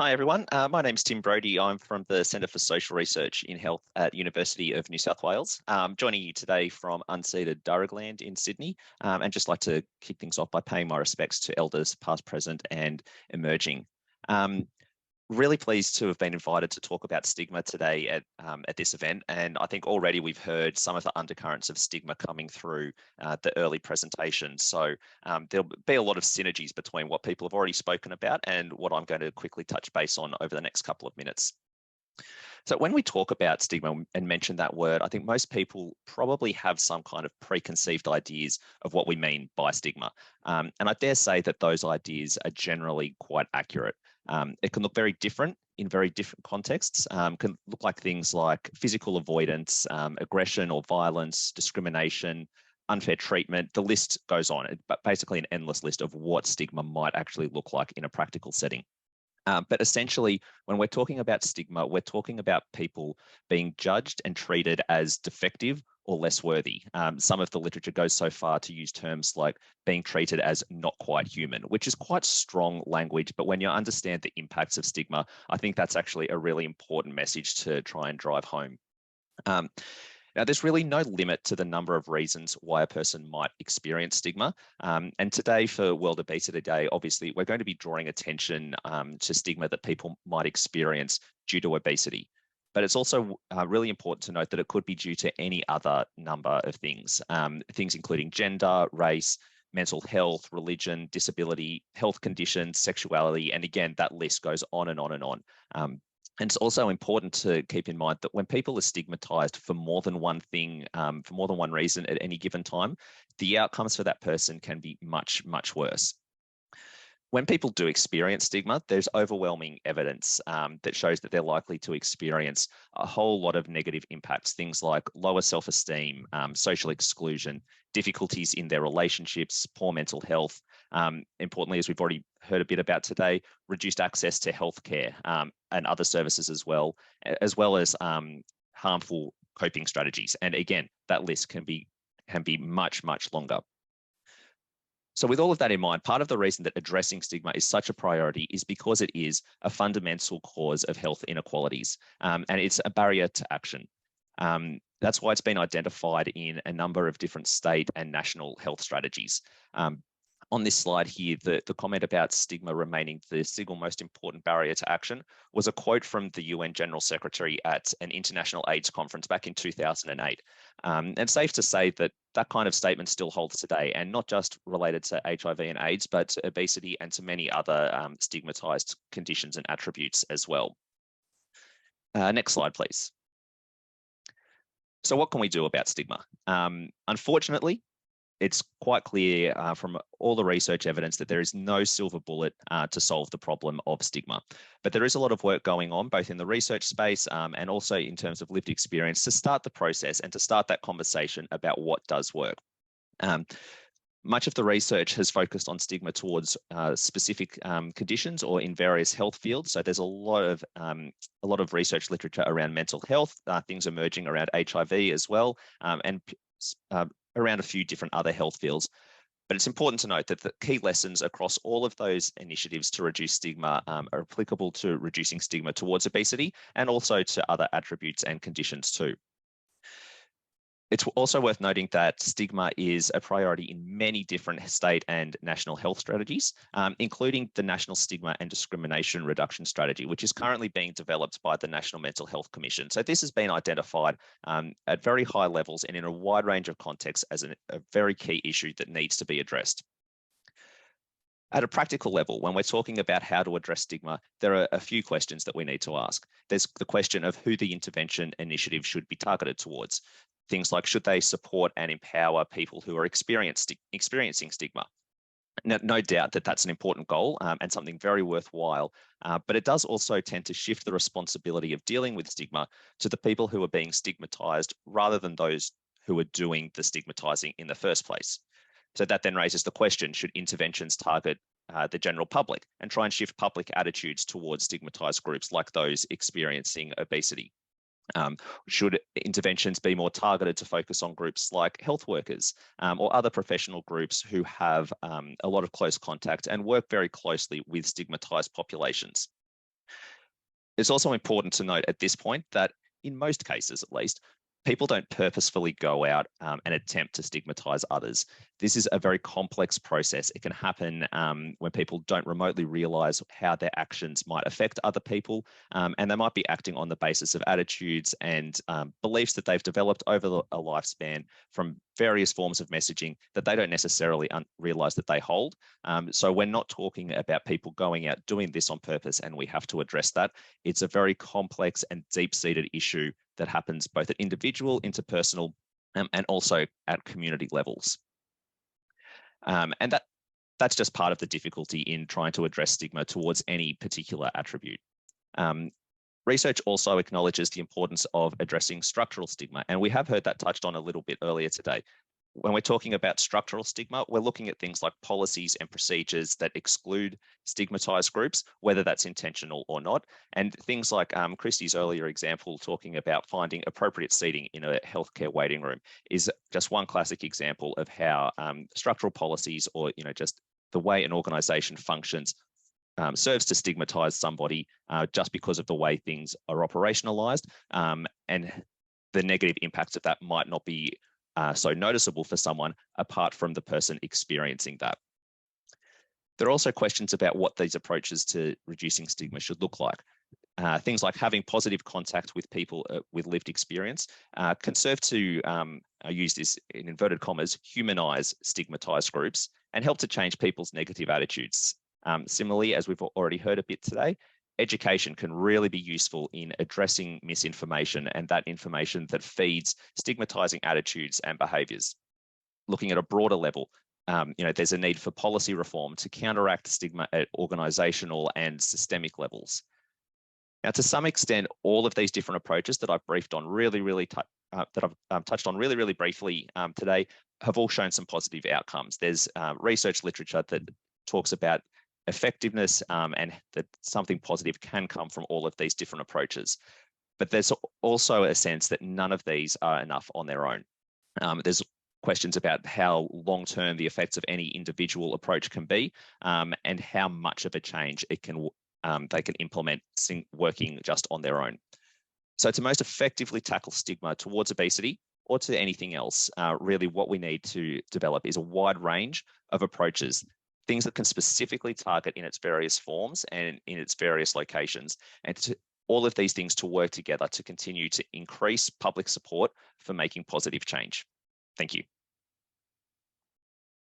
Hi everyone, my name's Tim Broady. I'm from the Centre for Social Research in Health at University of New South Wales. Joining you today from unceded Darugland in Sydney, and just like to kick things off by paying my respects to elders past, present and emerging. Really pleased to have been invited to talk about stigma today at this event. And I think already we've heard some of the undercurrents of stigma coming through the early presentation. So there'll be a lot of synergies between what people have already spoken about and what I'm going to quickly touch base on over the next couple of minutes. So when we talk about stigma and mention that word, I think most people probably have some kind of preconceived ideas of what we mean by stigma. And I dare say that those ideas are generally quite accurate. It can look very different in very different contexts, can look like things like physical avoidance, aggression or violence, discrimination, unfair treatment. The list goes on, but basically an endless list of what stigma might actually look like in a practical setting. But essentially, when we're talking about stigma, we're talking about people being judged and treated as defective or less worthy. Some of the literature goes so far to use terms like being treated as not quite human, which is quite strong language. But when you understand the impacts of stigma, I think that's actually a really important message to try and drive home. Now, there's really no limit to the number of reasons why a person might experience stigma. And today for World Obesity Day, obviously, we're going to be drawing attention to stigma that people might experience due to obesity. But it's also really important to note that it could be due to any other number of things, things including gender, race, mental health, religion, disability, health conditions, sexuality. And again, that list goes on and on and on. And it's also important to keep in mind that when people are stigmatized for more than one thing, for more than one reason at any given time, the outcomes for that person can be much, much worse. When people do experience stigma, there's overwhelming evidence that shows that they're likely to experience a whole lot of negative impacts, things like lower self-esteem, social exclusion, difficulties in their relationships, poor mental health. Importantly, as we've already heard a bit about today, reduced access to healthcare and other services as well as harmful coping strategies. And again, that list can be much, much longer. So with all of that in mind, part of the reason that addressing stigma is such a priority is because it is a fundamental cause of health inequalities, and it's a barrier to action. That's why it's been identified in a number of different state and national health strategies. On this slide here, the comment about stigma remaining the single most important barrier to action was a quote from the UN General Secretary at an international AIDS conference back in 2008. And it's safe to say that that kind of statement still holds today, and not just related to HIV and AIDS, but to obesity and to many other stigmatized conditions and attributes as well. Next slide, please. So what can we do about stigma? Unfortunately, it's quite clear from all the research evidence that there is no silver bullet to solve the problem of stigma. But there is a lot of work going on, both in the research space and also in terms of lived experience, to start the process and to start that conversation about what does work. Much of the research has focused on stigma towards specific conditions or in various health fields. So there's a lot of research literature around mental health, things emerging around HIV as well, and around a few different other health fields. But it's important to note that the key lessons across all of those initiatives to reduce stigma are applicable to reducing stigma towards obesity and also to other attributes and conditions too. It's also worth noting that stigma is a priority in many different state and national health strategies, including the National Stigma and Discrimination Reduction Strategy, which is currently being developed by the National Mental Health Commission. So this has been identified at very high levels and in a wide range of contexts as a very key issue that needs to be addressed. At a practical level, when we're talking about how to address stigma, there are a few questions that we need to ask. There's the question of who the intervention initiative should be targeted towards. Things like, should they support and empower people who are experiencing stigma? No doubt that that's an important goal and something very worthwhile, but it does also tend to shift the responsibility of dealing with stigma to the people who are being stigmatized rather than those who are doing the stigmatizing in the first place. So that then raises the question, should interventions target the general public and try and shift public attitudes towards stigmatized groups like those experiencing obesity? Should interventions be more targeted to focus on groups like health workers or other professional groups who have a lot of close contact and work very closely with stigmatized populations? It's also important to note at this point that in most cases, at least, people don't purposefully go out and attempt to stigmatize others. This is a very complex process. It can happen when people don't remotely realize how their actions might affect other people, and they might be acting on the basis of attitudes and beliefs that they've developed over a lifespan from various forms of messaging that they don't necessarily realize that they hold. So we're not talking about people going out doing this on purpose, and we have to address that. It's a very complex and deep-seated issue that happens both at individual, interpersonal, and also at community levels. And that's just part of the difficulty in trying to address stigma towards any particular attribute. Research also acknowledges the importance of addressing structural stigma, and we have heard that touched on a little bit earlier today. When we're talking about structural stigma, we're looking at things like policies and procedures that exclude stigmatized groups, whether that's intentional or not. And things like Christy's earlier example, talking about finding appropriate seating in a healthcare waiting room, is just one classic example of how structural policies, or just the way an organization functions, serves to stigmatize somebody just because of the way things are operationalized, and the negative impacts of that might not be so noticeable for someone apart from the person experiencing that. There are also questions about what these approaches to reducing stigma should look like. Things like having positive contact with people with lived experience can serve to, I use this in inverted commas, humanize stigmatized groups and help to change people's negative attitudes. Similarly, as we've already heard a bit today, education can really be useful in addressing misinformation and that information that feeds stigmatizing attitudes and behaviors. Looking at a broader level, there's a need for policy reform to counteract stigma at organizational and systemic levels. Now, to some extent, all of these different approaches that I've briefed on that I've touched on really briefly today have all shown some positive outcomes. There's research literature that talks about effectiveness and that something positive can come from all of these different approaches. But there's also a sense that none of these are enough on their own. There's questions about how long-term the effects of any individual approach can be, and how much of a change they can implement working just on their own. So to most effectively tackle stigma towards obesity or to anything else, really what we need to develop is a wide range of approaches, things that can specifically target in its various forms and in its various locations, and all of these things to work together to continue to increase public support for making positive change. Thank you.